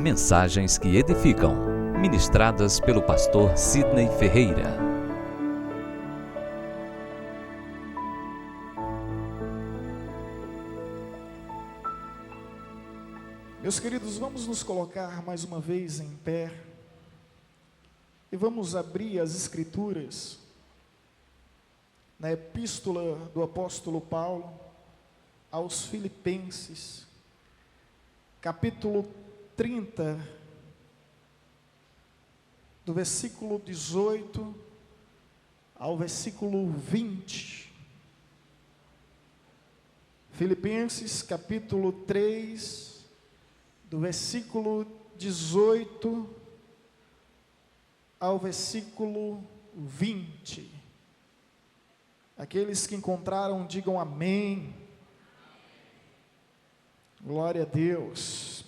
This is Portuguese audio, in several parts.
Mensagens que edificam, ministradas pelo pastor Sidney Ferreira. Meus queridos, vamos nos colocar mais uma vez em pé e vamos abrir as Escrituras na epístola do apóstolo Paulo aos Filipenses, capítulo 30, do versículo 18 ao versículo 20. Filipenses, capítulo 3, do versículo 18 ao versículo 20. Aqueles que encontraram, digam amém. Glória a Deus.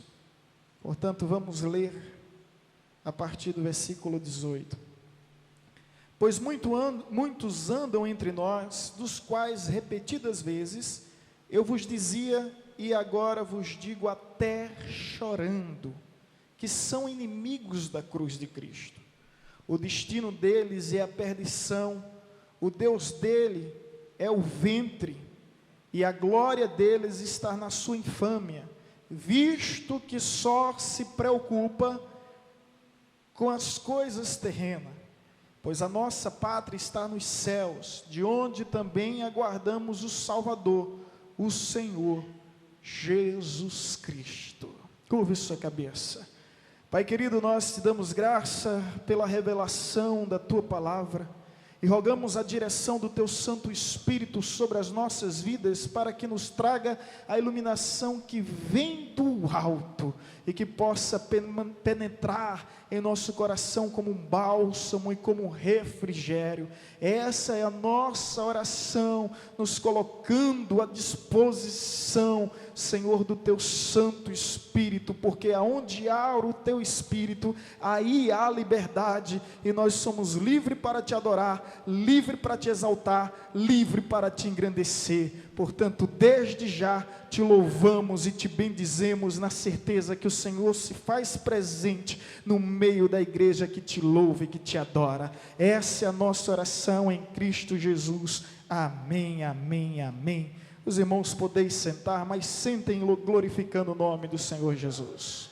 Portanto, vamos ler a partir do versículo 18. Pois muitos andam entre nós, dos quais repetidas vezes eu vos dizia, e agora vos digo até chorando, que são inimigos da cruz de Cristo. O destino deles é a perdição, o Deus dele é o ventre, e a glória deles está na sua infâmia, visto que só se preocupa com as coisas terrenas, pois a nossa pátria está nos céus, de onde também aguardamos o Salvador, o Senhor Jesus Cristo. Curve sua cabeça. Pai querido, nós te damos graça pela revelação da tua palavra e rogamos a direção do teu Santo Espírito sobre as nossas vidas para que nos traga a iluminação que vem do alto e que possa penetrar em nosso coração como um bálsamo e como um refrigério. Essa é a nossa oração, nos colocando à disposição, Senhor, do teu Santo Espírito, porque aonde há o teu Espírito, aí há liberdade, e nós somos livres para te adorar, livres para te exaltar, livres para te engrandecer. Portanto, desde já te louvamos e te bendizemos na certeza que o Senhor se faz presente no meio da igreja que te louva e que te adora. Essa é a nossa oração em Cristo Jesus. Amém, amém, amém. Os irmãos podeis sentar, mas sentem glorificando o nome do Senhor Jesus.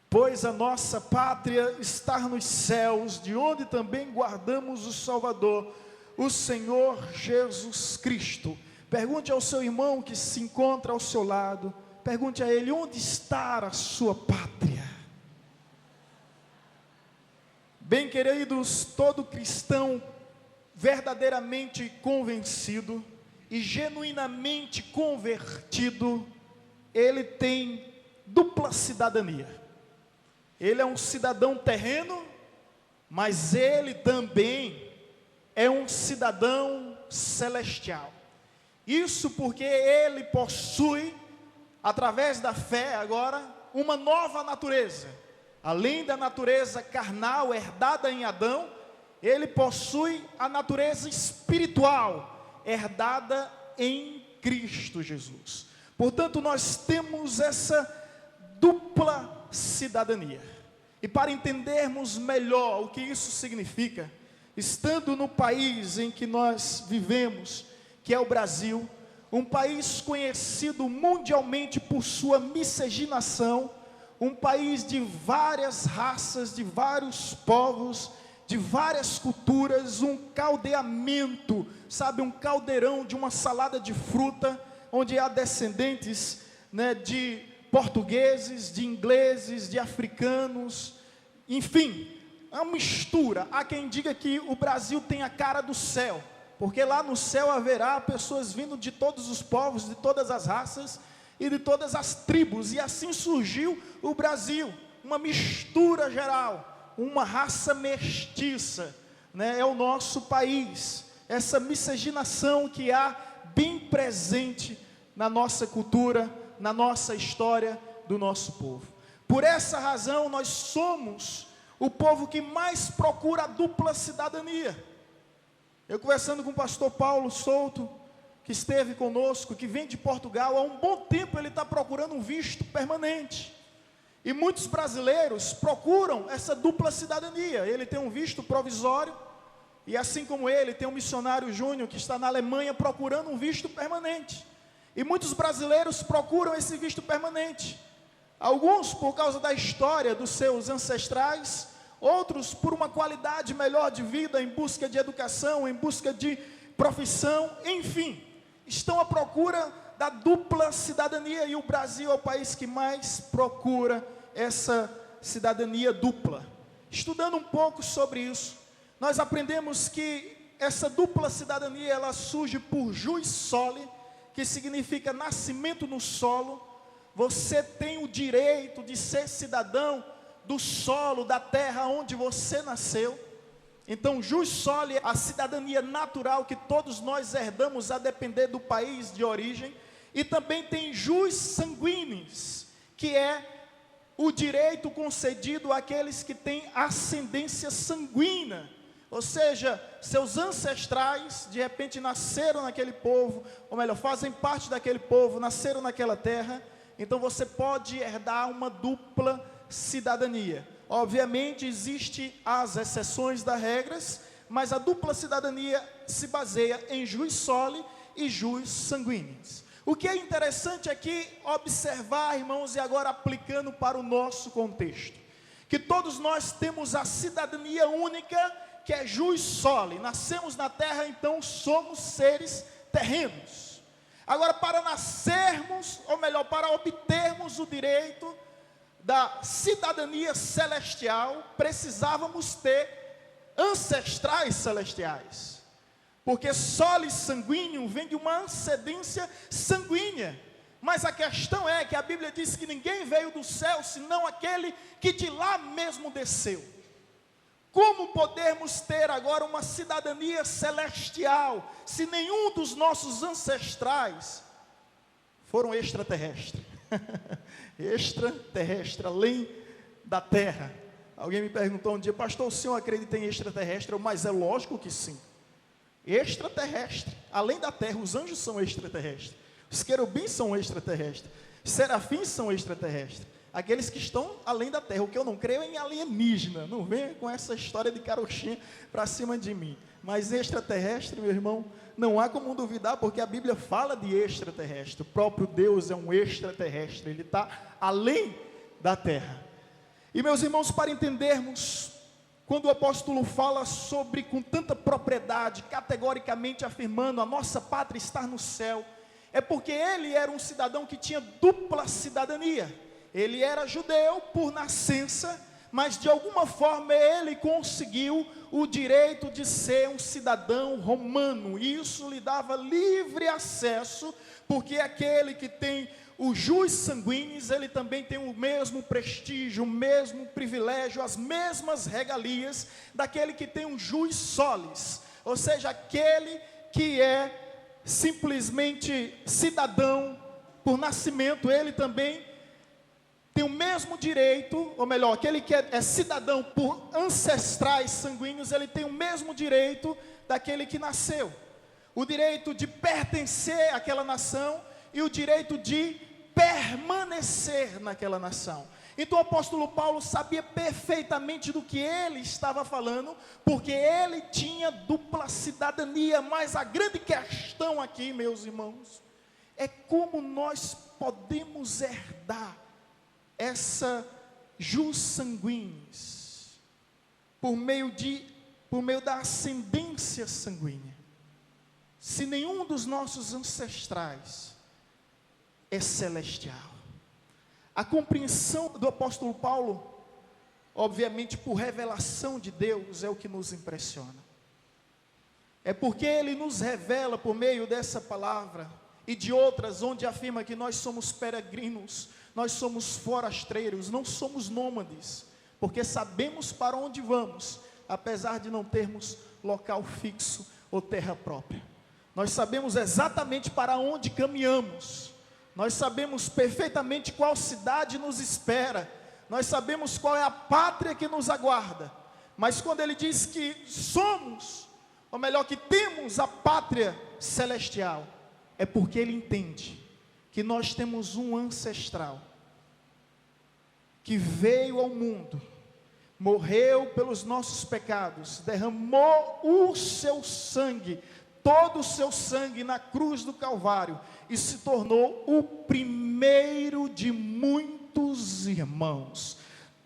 Pois a nossa pátria está nos céus, de onde também guardamos o Salvador, o Senhor Jesus Cristo. Pergunte ao seu irmão que se encontra ao seu lado, pergunte a ele: onde está a sua pátria? Bem queridos, todo cristão verdadeiramente convencido e genuinamente convertido, ele tem dupla cidadania. Ele é um cidadão terreno, mas ele também é um cidadão celestial. Isso porque ele possui, através da fé agora, uma nova natureza. Além da natureza carnal herdada em Adão, ele possui a natureza espiritual herdada em Cristo Jesus. Portanto, nós temos essa dupla cidadania. E para entendermos melhor o que isso significa, estando no país em que nós vivemos, que é o Brasil, um país conhecido mundialmente por sua miscigenação, um país de várias raças, de vários povos, de várias culturas, um caldeamento, sabe, um caldeirão de uma salada de fruta, onde há descendentes, de portugueses, de ingleses, de africanos, enfim, é uma mistura. Há quem diga que o Brasil tem a cara do céu, porque lá no céu haverá pessoas vindo de todos os povos, de todas as raças e de todas as tribos, e assim surgiu o Brasil, uma mistura geral, uma raça mestiça, é o nosso país, essa miscigenação que há bem presente na nossa cultura, na nossa história do nosso povo. Por essa razão nós somos o povo que mais procura a dupla cidadania. Eu conversando com o pastor Paulo Souto, que esteve conosco, que vem de Portugal, há um bom tempo ele está procurando um visto permanente. E muitos brasileiros procuram essa dupla cidadania. Ele tem um visto provisório, e assim como ele, tem um missionário júnior que está na Alemanha procurando um visto permanente. E muitos brasileiros procuram esse visto permanente. Alguns por causa da história dos seus ancestrais, outros por uma qualidade melhor de vida, em busca de educação, em busca de profissão, enfim, estão à procura da dupla cidadania, e o Brasil é o país que mais procura essa cidadania dupla. Estudando um pouco sobre isso, nós aprendemos que essa dupla cidadania, ela surge por jus soli, que significa nascimento no solo. Você tem o direito de ser cidadão do solo, da terra onde você nasceu. Então, jus soli é a cidadania natural que todos nós herdamos a depender do país de origem. E também tem jus sanguinis, que é o direito concedido àqueles que têm ascendência sanguínea. Ou seja, seus ancestrais de repente nasceram naquele povo, ou melhor, fazem parte daquele povo, nasceram naquela terra. Então você pode herdar uma dupla cidadania. Obviamente existem as exceções das regras, mas a dupla cidadania se baseia em jus soli e jus sanguinis. O que é interessante aqui observar, irmãos, e agora aplicando para o nosso contexto, que todos nós temos a cidadania única, que é jus soli. Nascemos na terra, então somos seres terrenos. Agora, para nascermos, ou melhor, para obtermos o direito da cidadania celestial, precisávamos ter ancestrais celestiais. Porque soli sanguíneo vem de uma ascendência sanguínea. Mas a questão é que a Bíblia diz que ninguém veio do céu, senão aquele que de lá mesmo desceu. Como podemos ter agora uma cidadania celestial, se nenhum dos nossos ancestrais foram extraterrestres? Extraterrestre, além da terra. Alguém me perguntou um dia: pastor, o senhor acredita em extraterrestre? Mas é lógico que sim. Extraterrestre, além da terra. Os anjos são extraterrestres, os querubins são extraterrestres, os serafins são extraterrestres, aqueles que estão além da terra. O que eu não creio é em alienígena. Não venha com essa história de carochinha para cima de mim. Mas extraterrestre, meu irmão, não há como duvidar, porque a Bíblia fala de extraterrestre. O próprio Deus é um extraterrestre, ele está além da terra. E meus irmãos, para entendermos, quando o apóstolo fala sobre, com tanta propriedade, categoricamente afirmando a nossa pátria estar no céu, é porque ele era um cidadão que tinha dupla cidadania. Ele era judeu por nascença, mas de alguma forma ele conseguiu o direito de ser um cidadão romano. E isso lhe dava livre acesso, porque aquele que tem o jus sanguinis, ele também tem o mesmo prestígio, o mesmo privilégio, as mesmas regalias daquele que tem um jus solis, ou seja, aquele que é simplesmente cidadão por nascimento. Ele também tem o mesmo direito, ou melhor, aquele que é cidadão por ancestrais sanguíneos, ele tem o mesmo direito daquele que nasceu. O direito de pertencer àquela nação e o direito de permanecer naquela nação. Então o apóstolo Paulo sabia perfeitamente do que ele estava falando, porque ele tinha dupla cidadania. Mas a grande questão aqui, meus irmãos, é como nós podemos herdar essa jus sanguinis por meio da ascendência sanguínea, se nenhum dos nossos ancestrais é celestial. A compreensão do apóstolo Paulo, obviamente por revelação de Deus, é o que nos impressiona. É porque ele nos revela por meio dessa palavra e de outras, onde afirma que nós somos peregrinos, nós somos forasteiros, não somos nômades, porque sabemos para onde vamos, apesar de não termos local fixo ou terra própria. Nós sabemos exatamente para onde caminhamos, nós sabemos perfeitamente qual cidade nos espera, nós sabemos qual é a pátria que nos aguarda. Mas quando ele diz que somos, ou melhor, que temos a pátria celestial, é porque ele entende que nós temos um ancestral que veio ao mundo, morreu pelos nossos pecados, derramou o seu sangue, todo o seu sangue na cruz do Calvário, e se tornou o primeiro de muitos irmãos.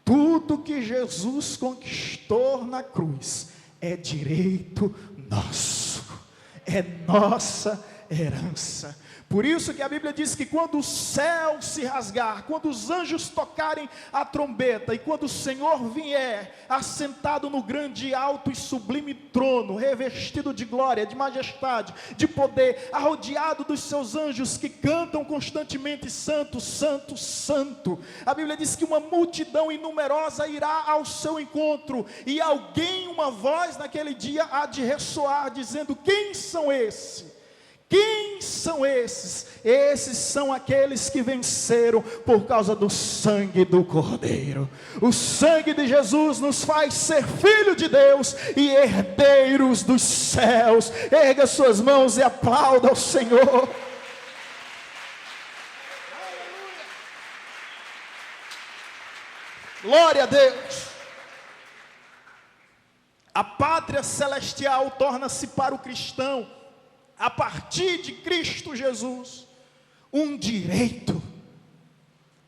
Tudo que Jesus conquistou na cruz é direito nosso, é nossa herança. Por isso que a Bíblia diz que quando o céu se rasgar, quando os anjos tocarem a trombeta, e quando o Senhor vier, assentado no grande, alto e sublime trono, revestido de glória, de majestade, de poder, arrodeado dos seus anjos que cantam constantemente: Santo, Santo, Santo. A Bíblia diz que uma multidão inumerosa irá ao seu encontro, e alguém, uma voz naquele dia há de ressoar, dizendo: quem são esses? Quem são esses? Esses são aqueles que venceram por causa do sangue do Cordeiro. O sangue de Jesus nos faz ser filho de Deus e herdeiros dos céus. Erga suas mãos e aplauda ao Senhor. Glória a Deus. A pátria celestial torna-se para o cristão, a partir de Cristo Jesus, um direito,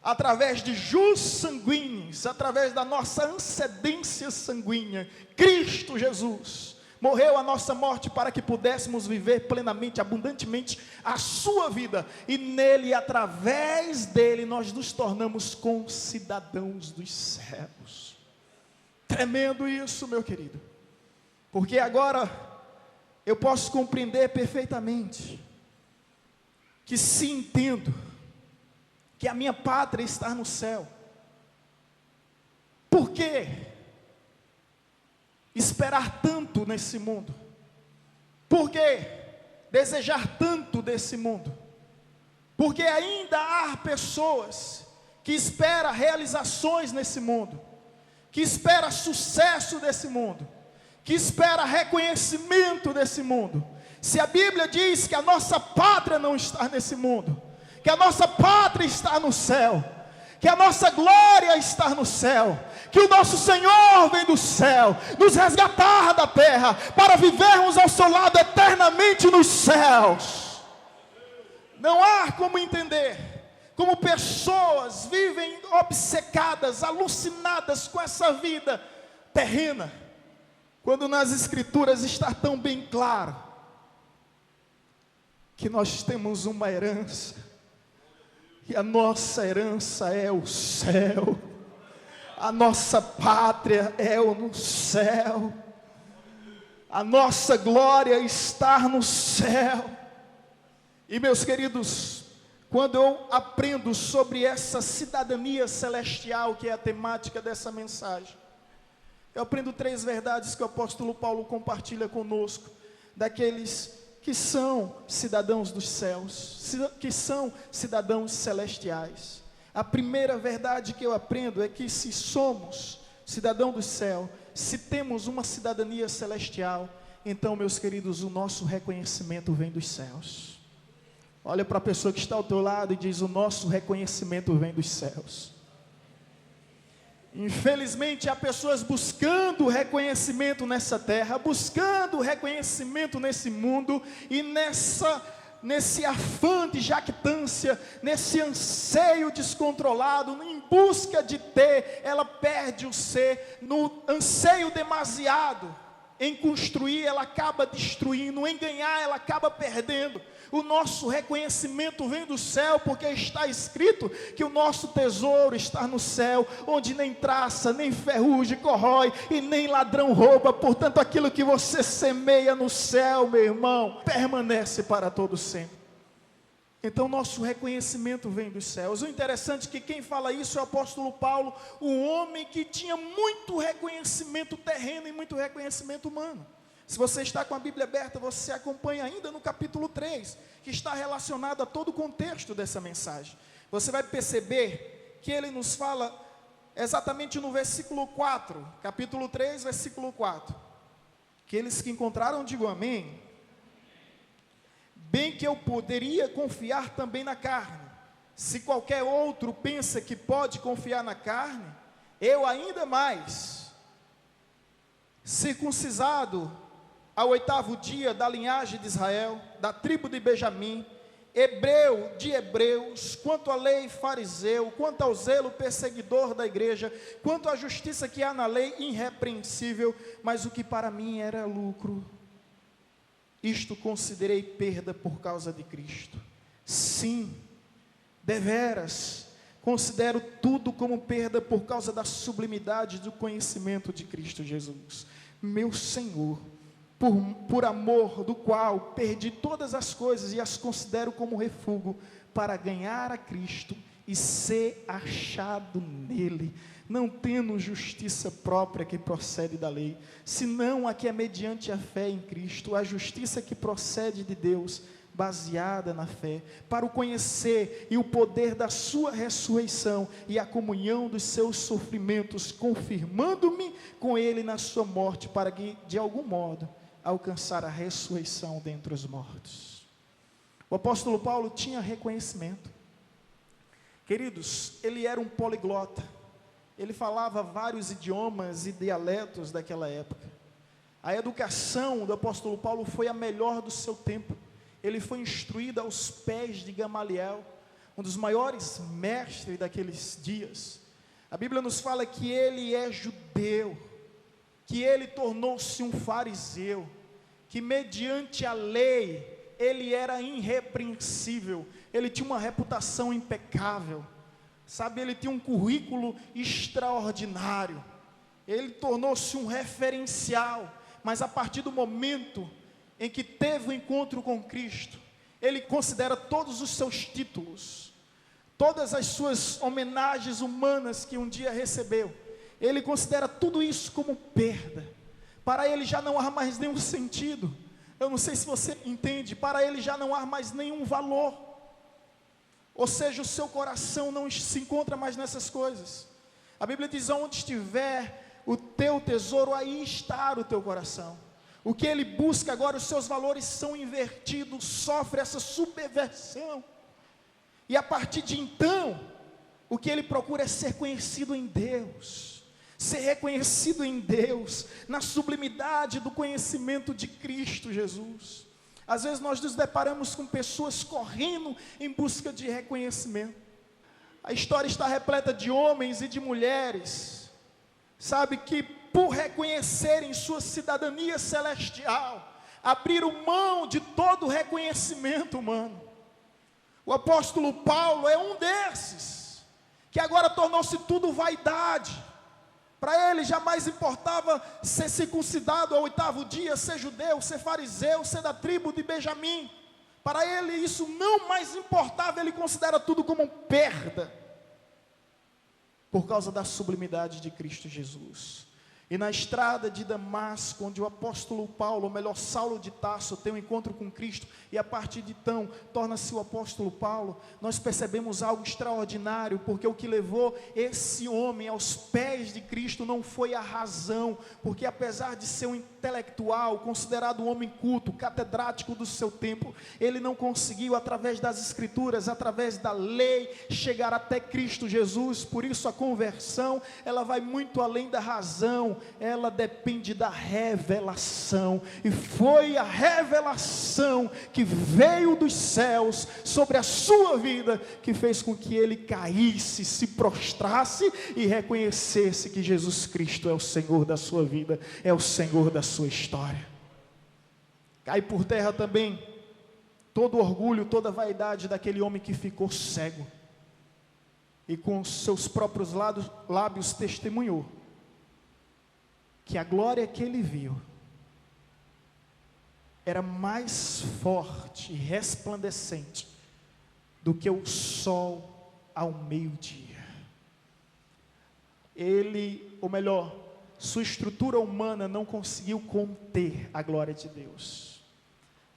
através de jus sanguíneos, através da nossa antecedência sanguínea. Cristo Jesus morreu a nossa morte para que pudéssemos viver plenamente, abundantemente a sua vida, e nele, através dele, nós nos tornamos concidadãos dos céus. Tremendo isso, meu querido, porque agora eu posso compreender perfeitamente que, se entendo que a minha pátria está no céu, por que esperar tanto nesse mundo? Por que desejar tanto desse mundo? Porque ainda há pessoas que esperam realizações nesse mundo, que esperam sucesso desse mundo, que espera reconhecimento desse mundo. Se a Bíblia diz que a nossa pátria não está nesse mundo, que a nossa pátria está no céu, que a nossa glória está no céu, que o nosso Senhor vem do céu nos resgatar da terra para vivermos ao seu lado eternamente nos céus, não há como entender como pessoas vivem obcecadas, alucinadas com essa vida terrena, quando nas Escrituras está tão bem claro que nós temos uma herança, e a nossa herança é o céu, a nossa pátria é no céu, a nossa glória está no céu. E, meus queridos, quando eu aprendo sobre essa cidadania celestial, que é a temática dessa mensagem, eu aprendo 3 verdades que o apóstolo Paulo compartilha conosco, daqueles que são cidadãos dos céus, que são cidadãos celestiais. A primeira verdade que eu aprendo é que, se somos cidadão do céu, se temos uma cidadania celestial, então, meus queridos, o nosso reconhecimento vem dos céus. Olha para a pessoa que está ao teu lado e diz: o nosso reconhecimento vem dos céus. Infelizmente, há pessoas buscando reconhecimento nessa terra, buscando reconhecimento nesse mundo, e nesse afã de jactância, nesse anseio descontrolado, em busca de ter, ela perde o ser. No anseio demasiado em construir, ela acaba destruindo; em ganhar, ela acaba perdendo. O nosso reconhecimento vem do céu, porque está escrito que o nosso tesouro está no céu, onde nem traça, nem ferrugem corrói, e nem ladrão rouba. Portanto, aquilo que você semeia no céu, meu irmão, permanece para todo sempre. Então, nosso reconhecimento vem dos céus. O interessante é que quem fala isso é o apóstolo Paulo, um homem que tinha muito reconhecimento terreno e muito reconhecimento humano. Se você está com a Bíblia aberta, você acompanha ainda no capítulo 3, que está relacionado a todo o contexto dessa mensagem. Você vai perceber que ele nos fala exatamente no versículo 4, capítulo 3, versículo 4. Aqueles que encontraram, digam amém. bem que eu poderia confiar também na carne. Se qualquer outro pensa que pode confiar na carne, eu ainda mais, circuncisado ao 8º dia da linhagem de Israel, da tribo de Benjamim, hebreu de hebreus, quanto à lei fariseu, quanto ao zelo perseguidor da igreja, quanto à justiça que há na lei irrepreensível, mas o que para mim era lucro, isto considerei perda por causa de Cristo. Sim, deveras, considero tudo como perda por causa da sublimidade do conhecimento de Cristo Jesus, meu Senhor, por amor do qual perdi todas as coisas e as considero como refúgio para ganhar a Cristo e ser achado nele, não tendo justiça própria que procede da lei, senão a que é mediante a fé em Cristo, a justiça que procede de Deus, baseada na fé, para o conhecer e o poder da sua ressurreição e a comunhão dos seus sofrimentos, confirmando-me com ele na sua morte, para que de algum modo alcançar a ressurreição dentre os mortos. O apóstolo Paulo tinha reconhecimento. Queridos, ele era um poliglota. Ele falava vários idiomas e dialetos daquela época. A educação do apóstolo Paulo foi a melhor do seu tempo. Ele foi instruído aos pés de Gamaliel, um dos maiores mestres daqueles dias. A Bíblia nos fala que ele é judeu, que ele tornou-se um fariseu, que mediante a lei ele era irrepreensível, ele tinha uma reputação impecável, sabe, ele tinha um currículo extraordinário, ele tornou-se um referencial, mas a partir do momento em que teve o encontro com Cristo, ele considera todos os seus títulos, todas as suas homenagens humanas que um dia recebeu, ele considera tudo isso como perda. Para ele já não há mais nenhum sentido. Eu não sei se você entende, para ele já não há mais nenhum valor. Ou seja, o seu coração não se encontra mais nessas coisas. A Bíblia diz: onde estiver o teu tesouro, aí está o teu coração. O que ele busca agora, os seus valores são invertidos, sofre essa subversão. E a partir de então, o que ele procura é ser conhecido em Deus, ser reconhecido em Deus, na sublimidade do conhecimento de Cristo Jesus. Às vezes nós nos deparamos com pessoas correndo em busca de reconhecimento. A história está repleta de homens e de mulheres, sabe, que por reconhecerem sua cidadania celestial, abriram mão de todo o reconhecimento humano. O apóstolo Paulo é um desses, que agora tornou-se tudo vaidade. Para ele jamais importava ser circuncidado ao 8º dia, ser judeu, ser fariseu, ser da tribo de Benjamim. Para ele isso não mais importava, ele considera tudo como perda, por causa da sublimidade de Cristo Jesus. E na estrada de Damasco, onde o apóstolo Paulo, ou melhor, Saulo de Tarso, tem um encontro com Cristo, e a partir de então, torna-se o apóstolo Paulo, nós percebemos algo extraordinário, porque o que levou esse homem aos pés de Cristo não foi a razão, porque apesar de ser um intelectual, considerado um homem culto, catedrático do seu tempo, ele não conseguiu, através das escrituras, através da lei, chegar até Cristo Jesus. Por isso a conversão, ela vai muito além da razão, ela depende da revelação, e foi a revelação que veio dos céus sobre a sua vida, que fez com que ele caísse, se prostrasse e reconhecesse que Jesus Cristo é o Senhor da sua vida, é o Senhor da sua história. Cai por terra também todo orgulho, toda vaidade daquele homem que ficou cego, e com seus próprios lábios testemunhou que a glória que ele viu era mais forte e resplandecente do que o sol ao meio-dia. Ele, ou melhor, sua estrutura humana não conseguiu conter a glória de Deus,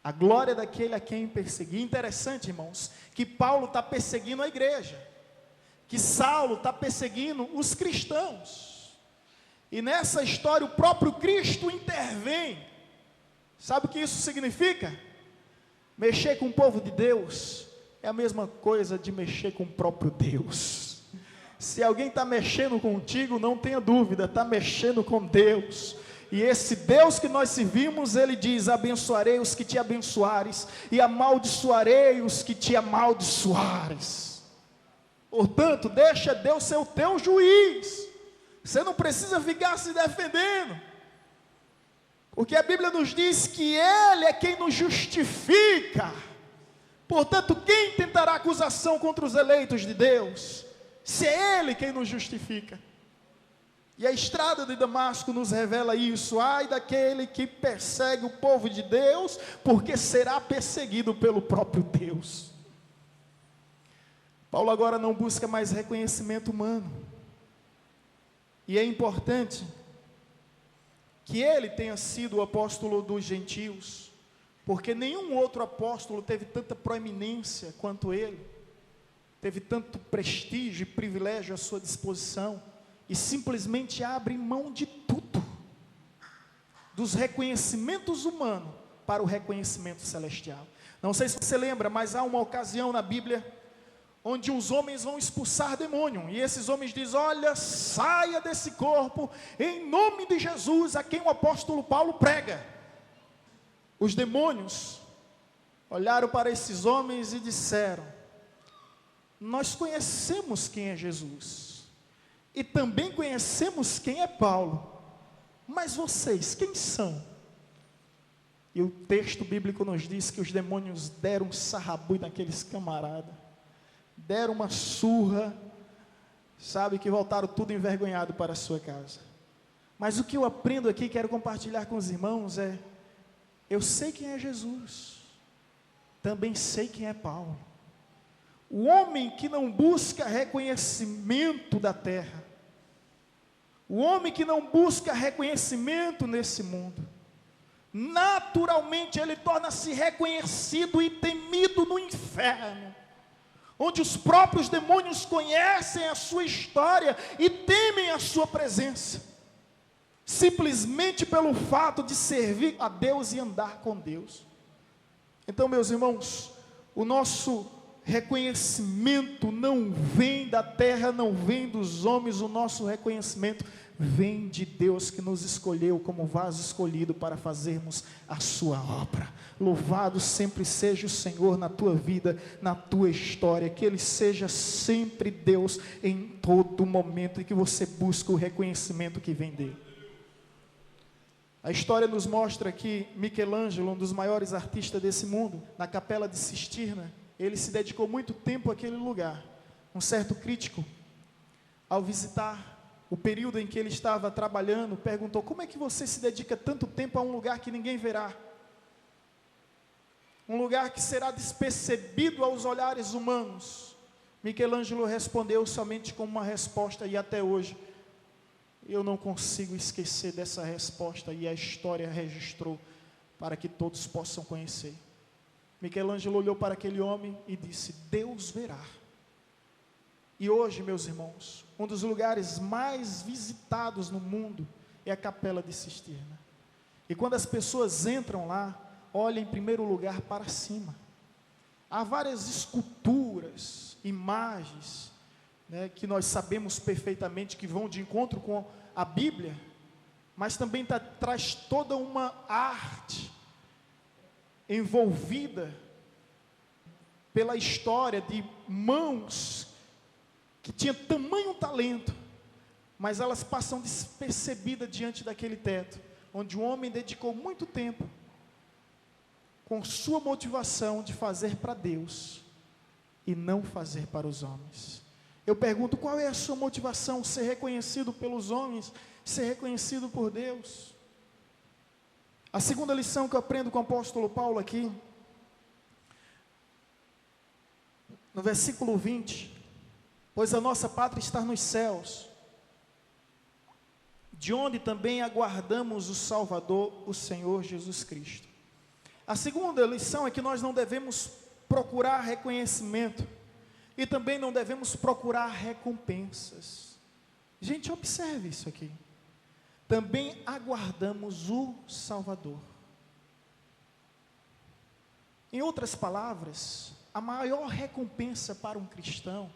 a glória daquele a quem perseguia. Interessante, irmãos, que Paulo está perseguindo a igreja, que Saulo está perseguindo os cristãos, e nessa história o próprio Cristo intervém. Sabe o que isso significa? Mexer com o povo de Deus é a mesma coisa de mexer com o próprio Deus. Se alguém está mexendo contigo, não tenha dúvida, está mexendo com Deus. E esse Deus que nós servimos, Ele diz: abençoarei os que te abençoares, e amaldiçoarei os que te amaldiçoares. Portanto, deixa Deus ser o teu juiz. Você não precisa ficar se defendendo, porque a Bíblia nos diz que Ele é quem nos justifica. Portanto, quem tentará acusação contra os eleitos de Deus, se é Ele quem nos justifica? E a estrada de Damasco nos revela isso: ai daquele que persegue o povo de Deus, porque será perseguido pelo próprio Deus. Paulo agora não busca mais reconhecimento humano, e é importante que ele tenha sido o apóstolo dos gentios, porque nenhum outro apóstolo teve tanta proeminência quanto ele, teve tanto prestígio e privilégio à sua disposição, e simplesmente abre mão de tudo, dos reconhecimentos humanos para o reconhecimento celestial. Não sei se você lembra, mas há uma ocasião na Bíblia onde os homens vão expulsar demônio, e esses homens dizem: olha, saia desse corpo, em nome de Jesus, a quem o apóstolo Paulo prega. Os demônios olharam para esses homens e disseram: nós conhecemos quem é Jesus, e também conhecemos quem é Paulo, mas vocês, quem são? E o texto bíblico nos diz que os demônios deram um sarrabui naqueles camaradas, deram uma surra, sabe, que voltaram tudo envergonhado para a sua casa. Mas o que eu aprendo aqui, quero compartilhar com os irmãos, é: eu sei quem é Jesus, também sei quem é Paulo. O homem que não busca reconhecimento da terra, o homem que não busca reconhecimento nesse mundo, naturalmente ele torna-se reconhecido e temido no inferno, onde os próprios demônios conhecem a sua história e temem a sua presença, simplesmente pelo fato de servir a Deus e andar com Deus. Então, meus irmãos, o nosso reconhecimento não vem da terra, não vem dos homens, o nosso reconhecimento vem de Deus, que nos escolheu como vaso escolhido para fazermos a sua obra. Louvado sempre seja o Senhor na tua vida, na tua história, que Ele seja sempre Deus em todo momento, e que você busque o reconhecimento que vem dEle. A história nos mostra que Michelangelo, um dos maiores artistas desse mundo, na Capela de Sistina, ele se dedicou muito tempo àquele lugar. Um certo crítico, ao visitar o período em que ele estava trabalhando, perguntou: como é que você se dedica tanto tempo a um lugar que ninguém verá? Um lugar que será despercebido aos olhares humanos. Michelangelo respondeu somente com uma resposta, e até hoje eu não consigo esquecer dessa resposta, e a história registrou para que todos possam conhecer. Michelangelo olhou para aquele homem e disse: Deus verá. E hoje, meus irmãos, um dos lugares mais visitados no mundo é a Capela de Sistina. E quando as pessoas entram lá, olham em primeiro lugar para cima. Há várias esculturas, imagens, né, que nós sabemos perfeitamente que vão de encontro com a Bíblia, mas também traz toda uma arte envolvida pela história de mãos que tinham tamanho talento, mas elas passam despercebidas diante daquele teto, onde o homem dedicou muito tempo, com sua motivação de fazer para Deus, e não fazer para os homens. Eu pergunto: qual é a sua motivação? Ser reconhecido pelos homens, ser reconhecido por Deus? A segunda lição que eu aprendo com o apóstolo Paulo aqui, no versículo 20, pois a nossa pátria está nos céus, de onde também aguardamos o Salvador, o Senhor Jesus Cristo. A segunda lição é que nós não devemos procurar reconhecimento, e também não devemos procurar recompensas. Gente, observe isso aqui. Também aguardamos o Salvador. Em outras palavras, a maior recompensa para um cristão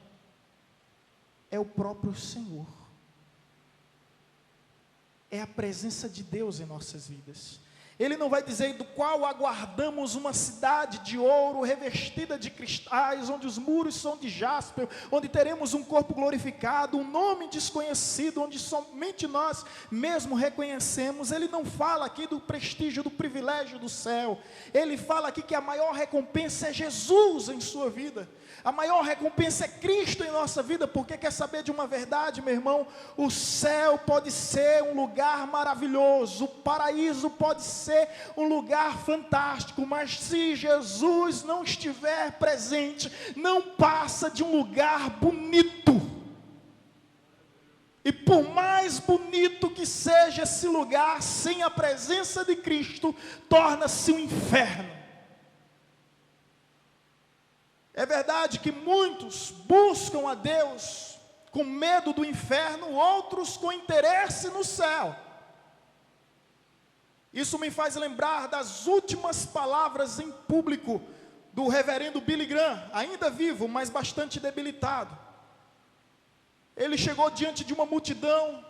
é o próprio Senhor. É a presença de Deus em nossas vidas. Ele não vai dizer: do qual aguardamos uma cidade de ouro revestida de cristais, onde os muros são de jaspe, onde teremos um corpo glorificado, um nome desconhecido, onde somente nós mesmo reconhecemos. Ele não fala aqui do prestígio, do privilégio do céu. Ele fala aqui que a maior recompensa é Jesus em sua vida. A maior recompensa é Cristo em nossa vida. Porque quer saber de uma verdade, meu irmão? O céu pode ser um lugar maravilhoso, o paraíso pode ser um lugar fantástico, mas se Jesus não estiver presente, não passa de um lugar bonito. E por mais bonito que seja esse lugar, sem a presença de Cristo, torna-se um inferno. É verdade que muitos buscam a Deus com medo do inferno, outros com interesse no céu. Isso me faz lembrar das últimas palavras em público do reverendo Billy Graham, ainda vivo, mas bastante debilitado. Ele chegou diante de uma multidão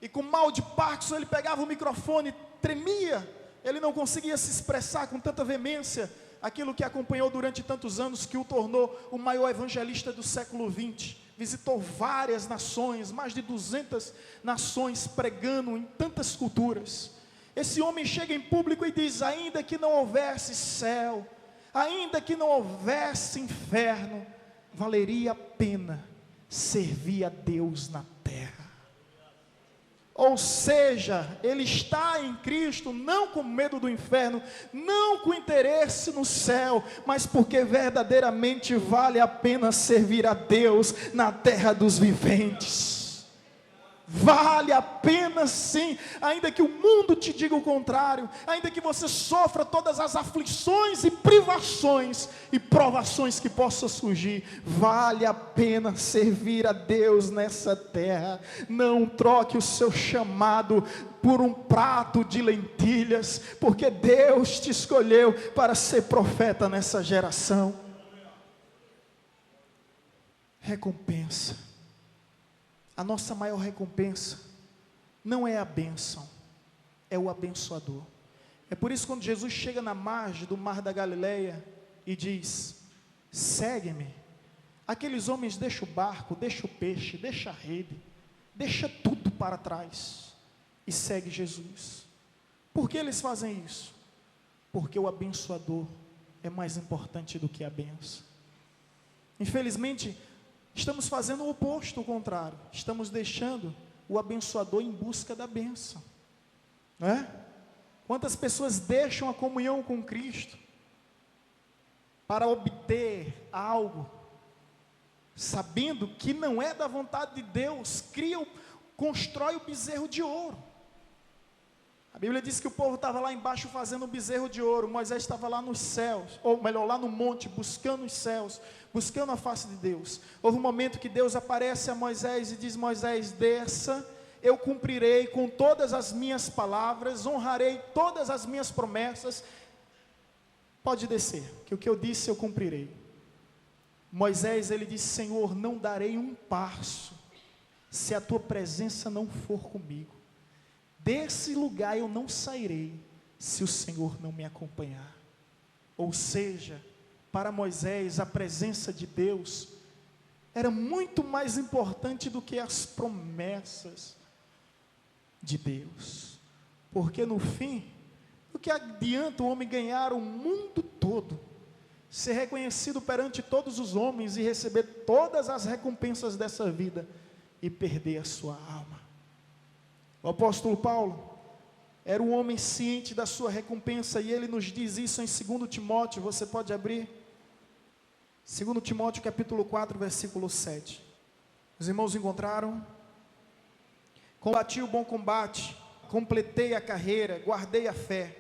e com mal de Parkinson ele pegava o microfone, tremia, ele não conseguia se expressar com tanta veemência, aquilo que acompanhou durante tantos anos, que o tornou o maior evangelista do século XX. Visitou várias nações, mais de 200 nações, pregando em tantas culturas. Esse homem chega em público e diz: ainda que não houvesse céu, ainda que não houvesse inferno, valeria a pena servir a Deus na terra. Ou seja, ele está em Cristo, não com medo do inferno, não com interesse no céu, mas porque verdadeiramente vale a pena servir a Deus na terra dos viventes. Vale a pena sim, ainda que o mundo te diga o contrário, ainda que você sofra todas as aflições e privações e provações que possam surgir, vale a pena servir a Deus nessa terra. Não troque o seu chamado por um prato de lentilhas, porque Deus te escolheu para ser profeta nessa geração. Recompensa. A nossa maior recompensa não é a bênção, é o abençoador. É por isso que quando Jesus chega na margem do mar da Galileia e diz: segue-me, aqueles homens deixam o barco, deixam o peixe, deixam a rede, deixa tudo para trás e segue Jesus. Por que eles fazem isso? Porque o abençoador é mais importante do que a bênção. Infelizmente, estamos fazendo o oposto, o contrário. Estamos deixando o abençoador em busca da bênção, não é? Quantas pessoas deixam a comunhão com Cristo para obter algo, sabendo que não é da vontade de Deus, constrói o bezerro de ouro. A Bíblia diz que o povo estava lá embaixo fazendo um bezerro de ouro. Moisés estava lá nos céus, ou melhor, lá no monte, buscando os céus, buscando a face de Deus. Houve um momento que Deus aparece a Moisés e diz: Moisés, desça, eu cumprirei com todas as minhas palavras, honrarei todas as minhas promessas. Pode descer, que o que eu disse eu cumprirei. Moisés, ele disse: Senhor, não darei um passo, se a tua presença não for comigo. Desse lugar eu não sairei, se o Senhor não me acompanhar. Ou seja, para Moisés a presença de Deus era muito mais importante do que as promessas de Deus. Porque no fim, o que adianta o homem ganhar o mundo todo, ser reconhecido perante todos os homens e receber todas as recompensas dessa vida e perder a sua alma? O apóstolo Paulo era um homem ciente da sua recompensa, e ele nos diz isso em 2 Timóteo, você pode abrir, 2 Timóteo capítulo 4, versículo 7, os irmãos encontraram? Combati o bom combate, completei a carreira, guardei a fé,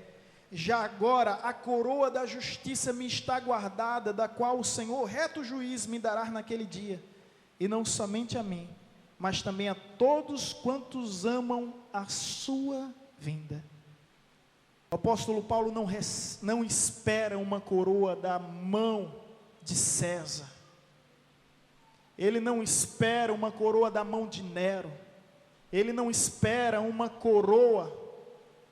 já agora a coroa da justiça me está guardada, da qual o Senhor, reto juiz, me dará naquele dia, e não somente a mim, mas também a todos quantos amam a sua vinda. O apóstolo Paulo não espera uma coroa da mão de César. Ele não espera uma coroa da mão de Nero. Ele não espera uma coroa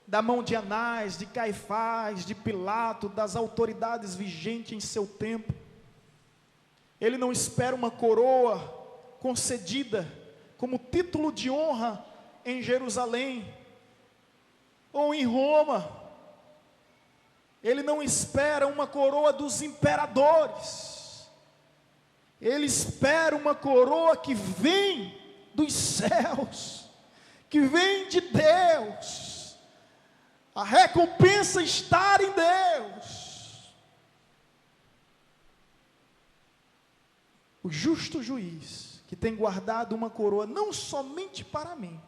da mão de Anás, de Caifás, de Pilato, das autoridades vigentes em seu tempo. Ele não espera uma coroa concedida como título de honra em Jerusalém ou em Roma. Ele não espera uma coroa dos imperadores. Ele espera uma coroa que vem dos céus, que vem de Deus. A recompensa está em Deus. O justo juiz que tem guardado uma coroa não somente para mim,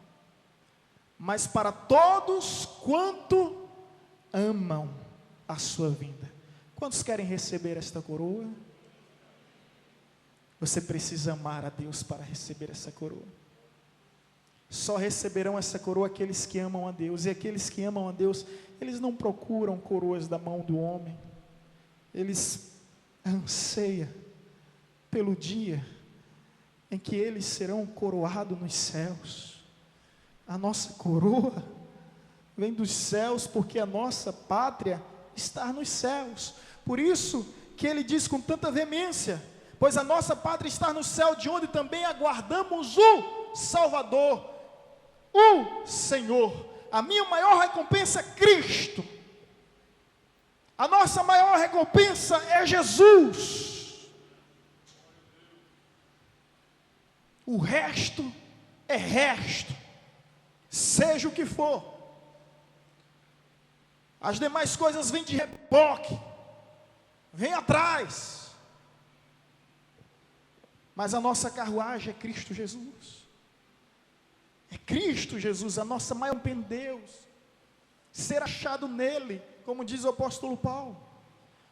mas para todos quanto amam a sua vinda. Quantos querem receber esta coroa? Você precisa amar a Deus para receber essa coroa. Só receberão essa coroa aqueles que amam a Deus. E aqueles que amam a Deus, eles não procuram coroas da mão do homem. Eles anseiam pelo dia em que eles serão coroados nos céus. A nossa coroa vem dos céus, porque a nossa pátria está nos céus. Por isso que ele diz com tanta veemência: pois a nossa pátria está no céu, de onde também aguardamos o Salvador, o Senhor. A minha maior recompensa é Cristo. A nossa maior recompensa é Jesus. O resto é resto, seja o que for. As demais coisas vêm de reboque, vêm atrás. Mas a nossa carruagem é Cristo Jesus. É Cristo Jesus, a nossa maior recompensa em Deus. Ser achado nele, como diz o apóstolo Paulo.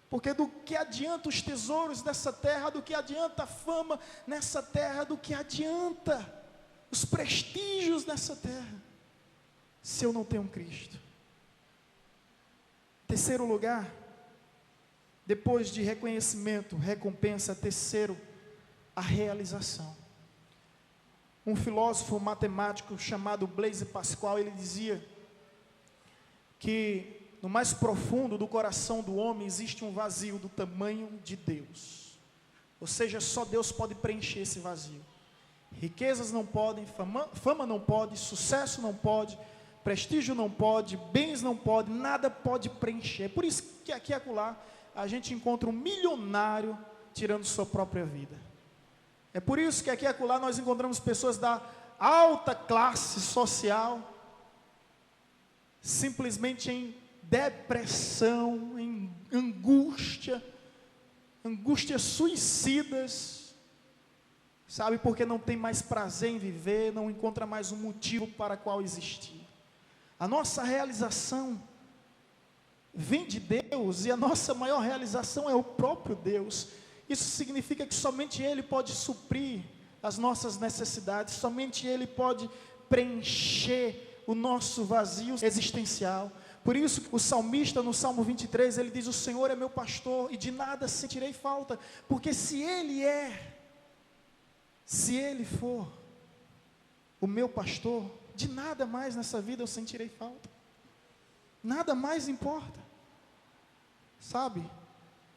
Porque do que adianta os tesouros dessa terra, do que adianta a fama nessa terra, do que adianta os prestígios nessa terra, se eu não tenho Cristo? Terceiro lugar, depois de reconhecimento, recompensa, terceiro, a realização. Um filósofo matemático chamado Blaise Pascal, ele dizia que no mais profundo do coração do homem existe um vazio do tamanho de Deus. Ou seja, só Deus pode preencher esse vazio. Riquezas não podem, fama não pode, sucesso não pode, prestígio não pode, bens não pode, nada pode preencher. Por isso que aqui e acolá a gente encontra um milionário tirando sua própria vida. É por isso que aqui e acolá nós encontramos pessoas da alta classe social simplesmente em depressão, em angústias suicidas, sabe, porque não tem mais prazer em viver, não encontra mais um motivo para qual existir. A nossa realização vem de Deus, e a nossa maior realização é o próprio Deus. Isso significa que somente Ele pode suprir as nossas necessidades, somente Ele pode preencher o nosso vazio existencial. Por isso, o salmista no Salmo 23, ele diz: o Senhor é meu pastor e de nada sentirei falta, porque se Ele for o meu pastor, de nada mais nessa vida eu sentirei falta, nada mais importa, sabe,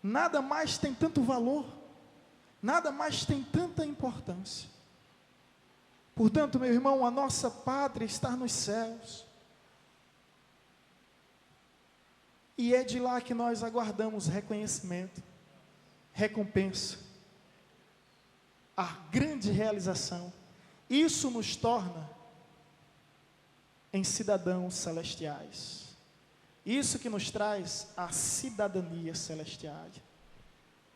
nada mais tem tanto valor, nada mais tem tanta importância. Portanto, meu irmão, a nossa pátria está nos céus, e é de lá que nós aguardamos reconhecimento, recompensa, a grande realização. Isso nos torna em cidadãos celestiais. Isso que nos traz a cidadania celestial.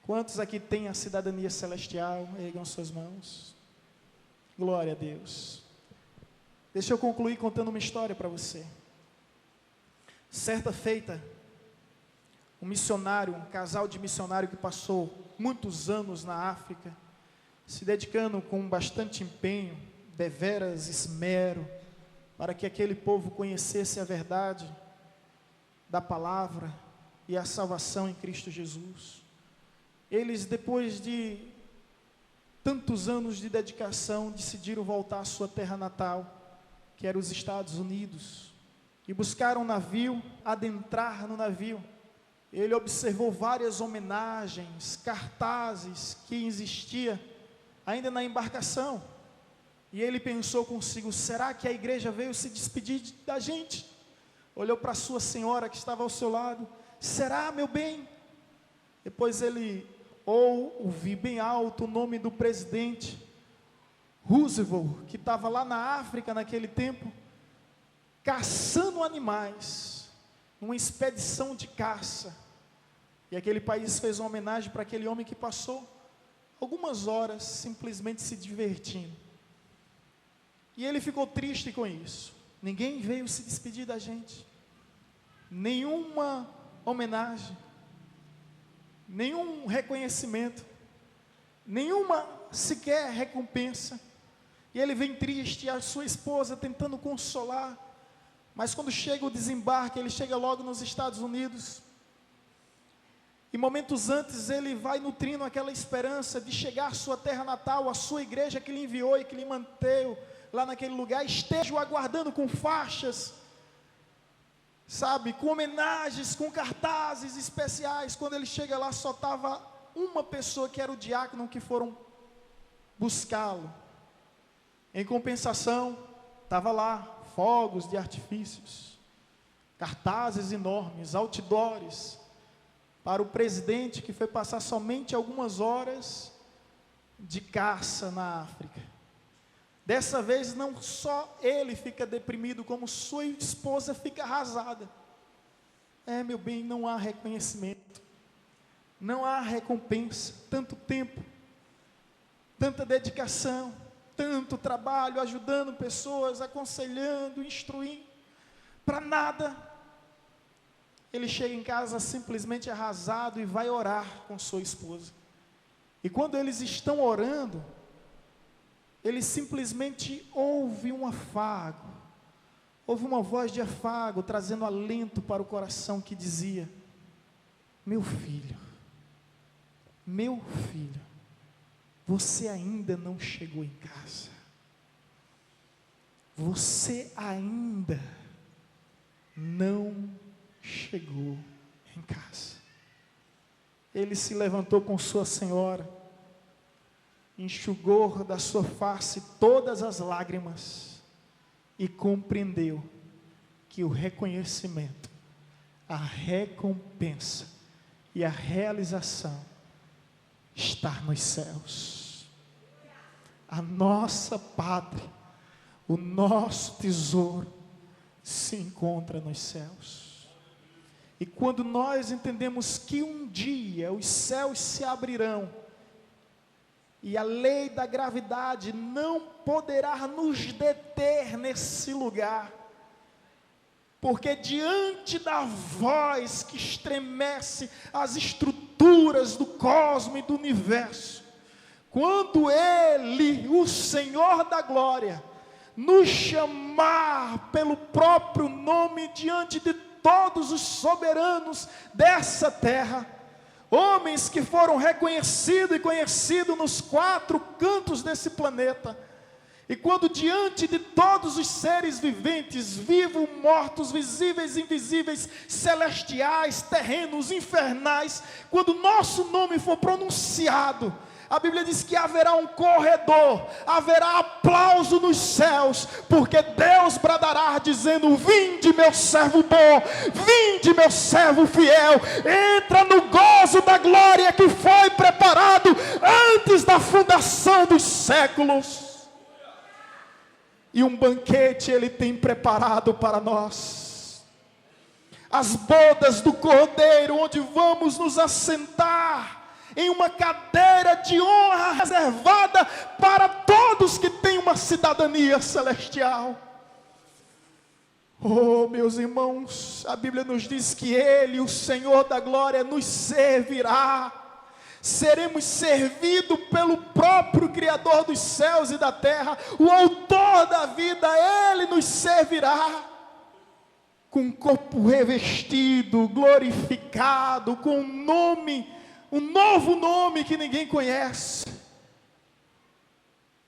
Quantos aqui têm a cidadania celestial? Ergam suas mãos. Glória a Deus. Deixa eu concluir contando uma história para você. Certa feita, um casal de missionário que passou muitos anos na África, se dedicando com bastante empenho, deveras esmero, para que aquele povo conhecesse a verdade, da palavra e a salvação em Cristo Jesus. Eles, depois de tantos anos de dedicação, decidiram voltar à sua terra natal, que era os Estados Unidos, e buscaram um navio, adentrar no navio. Ele observou várias homenagens, cartazes que existia ainda na embarcação, e ele pensou consigo: será que a igreja veio se despedir da gente? Olhou para a sua senhora que estava ao seu lado: será, meu bem? Depois ele ouviu bem alto o nome do presidente Roosevelt, que estava lá na África naquele tempo, caçando animais, numa expedição de caça. E aquele país fez uma homenagem para aquele homem que passou algumas horas simplesmente se divertindo. E ele ficou triste com isso. Ninguém veio se despedir da gente, nenhuma homenagem, nenhum reconhecimento, nenhuma sequer recompensa. E ele vem triste, a sua esposa tentando consolar, mas quando chega o desembarque, ele chega logo nos Estados Unidos, e momentos antes ele vai nutrindo aquela esperança de chegar à sua terra natal, a sua igreja que lhe enviou e que lhe manteve lá naquele lugar, esteja o aguardando com faixas, sabe, com homenagens, com cartazes especiais. Quando ele chega lá, só estava uma pessoa, que era o diácono, que foram buscá-lo. Em compensação, estava lá fogos de artifícios, cartazes enormes, outdoors, para o presidente que foi passar somente algumas horas de caça na África. Dessa vez, não só ele fica deprimido, como sua esposa fica arrasada. Meu bem, não há reconhecimento, não há recompensa. Tanto tempo, tanta dedicação, tanto trabalho, ajudando pessoas, aconselhando, instruindo, para nada. Ele chega em casa simplesmente arrasado e vai orar com sua esposa. E quando eles estão orando, ele simplesmente ouve um afago, ouve uma voz de afago, trazendo alento para o coração, que dizia: meu filho, você ainda não chegou em casa, você ainda não chegou em casa. Ele se levantou com sua senhora, enxugou da sua face todas as lágrimas e compreendeu que o reconhecimento, a recompensa e a realização está nos céus. A nossa pátria, o nosso tesouro se encontra nos céus. E quando nós entendemos que um dia os céus se abrirão, e a lei da gravidade não poderá nos deter nesse lugar, porque diante da voz que estremece as estruturas do cosmos e do universo, quando Ele, o Senhor da glória, nos chamar pelo próprio nome diante de todos os soberanos dessa terra, homens que foram reconhecidos e conhecidos nos 4 cantos desse planeta, e quando diante de todos os seres viventes, vivos, mortos, visíveis, invisíveis, celestiais, terrenos, infernais, quando nosso nome for pronunciado, a Bíblia diz que haverá um corredor, haverá aplauso nos céus, porque Deus bradará dizendo: vinde meu servo bom, vinde meu servo fiel, entra no gozo da glória que foi preparado antes da fundação dos séculos. E um banquete Ele tem preparado para nós, as bodas do Cordeiro, onde vamos nos assentar em uma cadeira de honra reservada para todos que têm uma cidadania celestial. Oh, meus irmãos, a Bíblia nos diz que Ele, o Senhor da glória, nos servirá. Seremos servidos pelo próprio Criador dos céus e da terra, o autor da vida. Ele nos servirá. com um corpo revestido, glorificado, com um nome, um novo nome que ninguém conhece.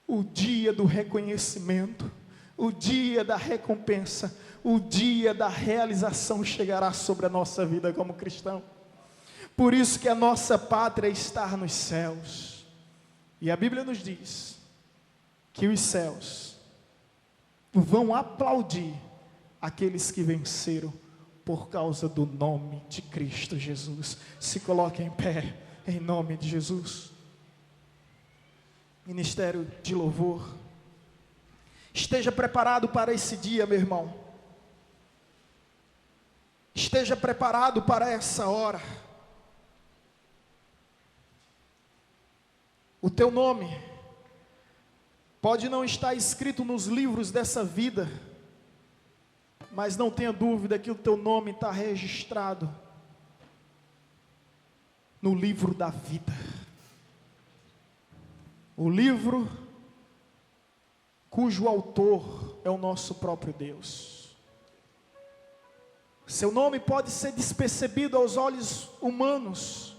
O dia do reconhecimento, o dia da recompensa, o dia da realização chegará sobre a nossa vida como cristão. Por isso que a nossa pátria está nos céus. E a Bíblia nos diz que os céus vão aplaudir aqueles que venceram por causa do nome de Cristo Jesus. Se coloque em pé, em nome de Jesus. Ministério de louvor. Esteja preparado para esse dia, meu irmão. Esteja preparado para essa hora. O teu nome pode não estar escrito nos livros dessa vida, mas não tenha dúvida que o teu nome está registrado no livro da vida. O livro cujo autor é o nosso próprio Deus. Seu nome pode ser despercebido aos olhos humanos.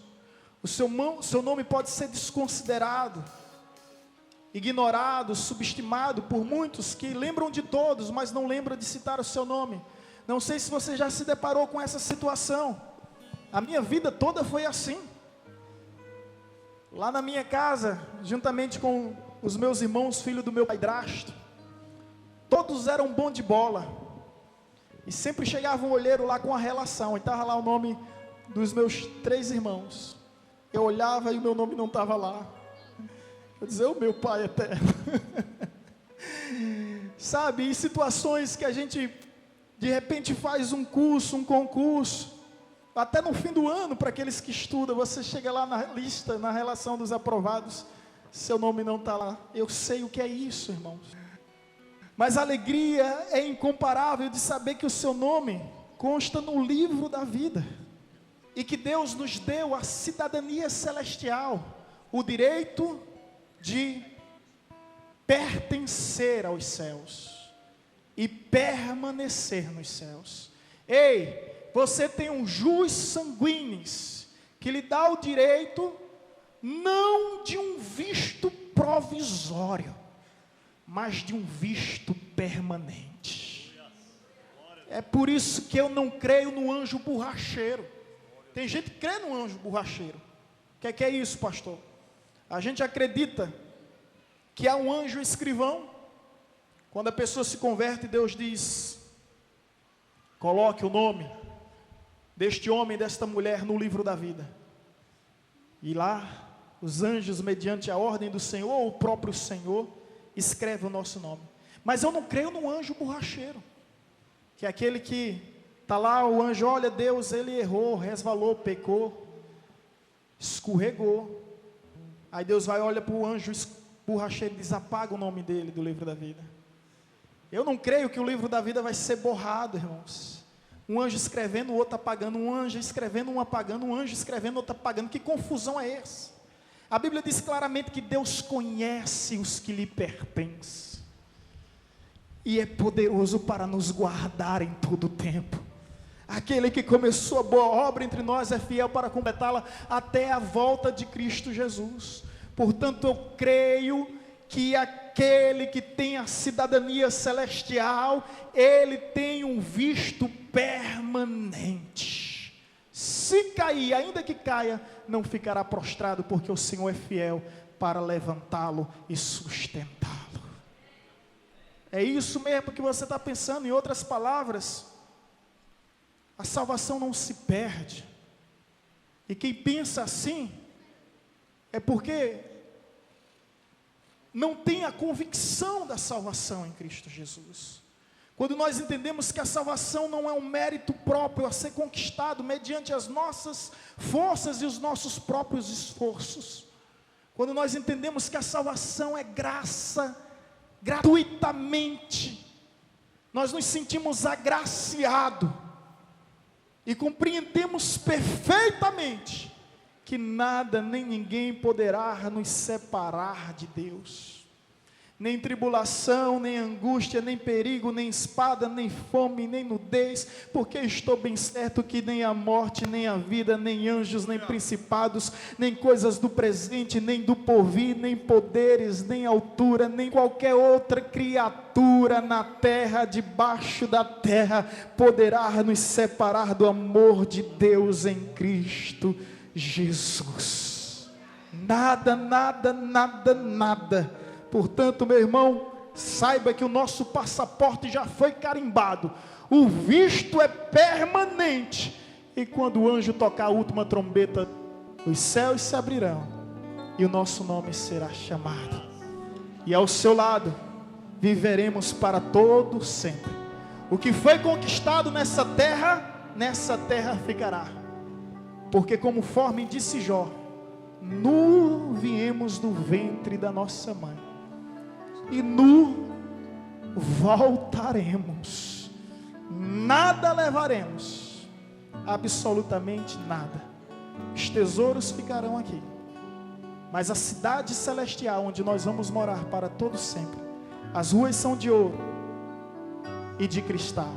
O seu nome pode ser desconsiderado, ignorado, subestimado por muitos que lembram de todos, mas não lembram de citar o seu nome. Não sei se você já se deparou com essa situação. A minha vida toda foi assim. Lá na minha casa, juntamente com os meus irmãos, filho do meu padrasto, todos eram bom de bola. E sempre chegava um olheiro lá com a relação, e estava lá o nome dos meus 3 irmãos. Eu olhava e o meu nome não estava lá. Eu dizia, o meu Pai eterno. Sabe, em situações que a gente, de repente, faz um curso, um concurso, até no fim do ano, para aqueles que estudam, você chega lá na lista, na relação dos aprovados, seu nome não está lá. Eu sei o que é isso, irmãos. Mas a alegria é incomparável de saber que o seu nome consta no livro da vida. E que Deus nos deu a cidadania celestial, o direito de pertencer aos céus e permanecer nos céus. Ei, você tem um jus sanguinis que lhe dá o direito não de um visto provisório, mas de um visto permanente. É por isso que eu não creio no anjo borracheiro. Tem gente que crê no anjo borracheiro. O que é isso, pastor? A gente acredita que há um anjo escrivão. Quando a pessoa se converte, Deus diz: coloque o nome deste homem e desta mulher no livro da vida. E lá, os anjos, mediante a ordem do Senhor, ou o próprio Senhor, escreve o nosso nome. Mas eu não creio no anjo borracheiro, que é aquele que está lá, o anjo, olha, Deus, ele errou, resvalou, pecou, escorregou. Aí Deus vai, olha para o anjo borracheiro e diz, apaga o nome dele do livro da vida. Eu não creio que o livro da vida vai ser borrado, irmãos. Um anjo escrevendo, o outro apagando, um anjo escrevendo, um apagando, um anjo escrevendo, outro apagando. Que confusão é essa? A Bíblia diz claramente que Deus conhece os que lhe pertencem. E é poderoso para nos guardar em todo o tempo. Aquele que começou a boa obra entre nós é fiel para completá-la até a volta de Cristo Jesus. Portanto, eu creio que aquele que tem a cidadania celestial, ele tem um visto permanente. Se cair, ainda que caia, não ficará prostrado, porque o Senhor é fiel para levantá-lo e sustentá-lo. É isso mesmo que você está pensando. Em outras palavras, a salvação não se perde. E quem pensa assim é porque não tem a convicção da salvação em Cristo Jesus. Quando nós entendemos que a salvação não é um mérito próprio a ser conquistado mediante as nossas forças e os nossos próprios esforços. Quando nós entendemos que a salvação é graça, gratuitamente, nós nos sentimos agraciados e compreendemos perfeitamente que nada nem ninguém poderá nos separar de Deus. nem tribulação, nem angústia, nem perigo, nem espada, nem fome, nem nudez, porque estou bem certo que nem a morte, nem a vida, nem anjos, nem principados, nem coisas do presente, nem do porvir, nem poderes, nem altura, nem qualquer outra criatura na terra, debaixo da terra, poderá nos separar do amor de Deus em Cristo Jesus. Nada, nada, nada, nada. Portanto, meu irmão, saiba que o nosso passaporte já foi carimbado, o visto é permanente, e quando o anjo tocar a última trombeta, os céus se abrirão, e o nosso nome será chamado, e ao seu lado, viveremos para todo sempre. O que foi conquistado nessa terra ficará, porque conforme disse Jó, nu viemos do ventre da nossa mãe, e nu voltaremos, nada levaremos, absolutamente nada. Os tesouros ficarão aqui, mas a cidade celestial, onde nós vamos morar para todo sempre, as ruas são de ouro e de cristal.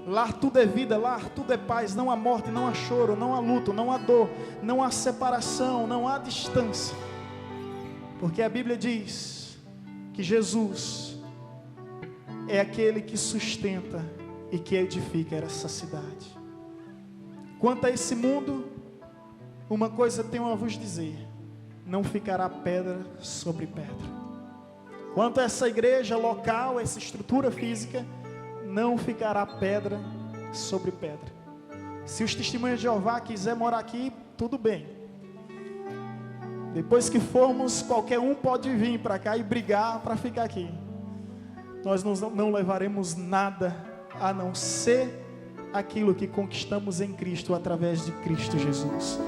Lá tudo é vida, lá tudo é paz, não há morte, não há choro, não há luto, não há dor, não há separação, não há distância, porque a Bíblia diz que Jesus é aquele que sustenta e que edifica essa cidade. Quanto a esse mundo, uma coisa tenho a vos dizer: não ficará pedra sobre pedra. Quanto a essa igreja local, essa estrutura física, não ficará pedra sobre pedra. Se os testemunhos de Jeová quiser morar aqui, tudo bem. Depois que formos, qualquer um pode vir para cá e brigar para ficar aqui. Nós não levaremos nada a não ser aquilo que conquistamos em Cristo, através de Cristo Jesus.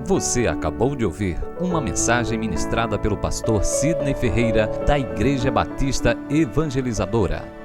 Você acabou de ouvir uma mensagem ministrada pelo pastor Sidney Ferreira, da Igreja Batista Evangelizadora.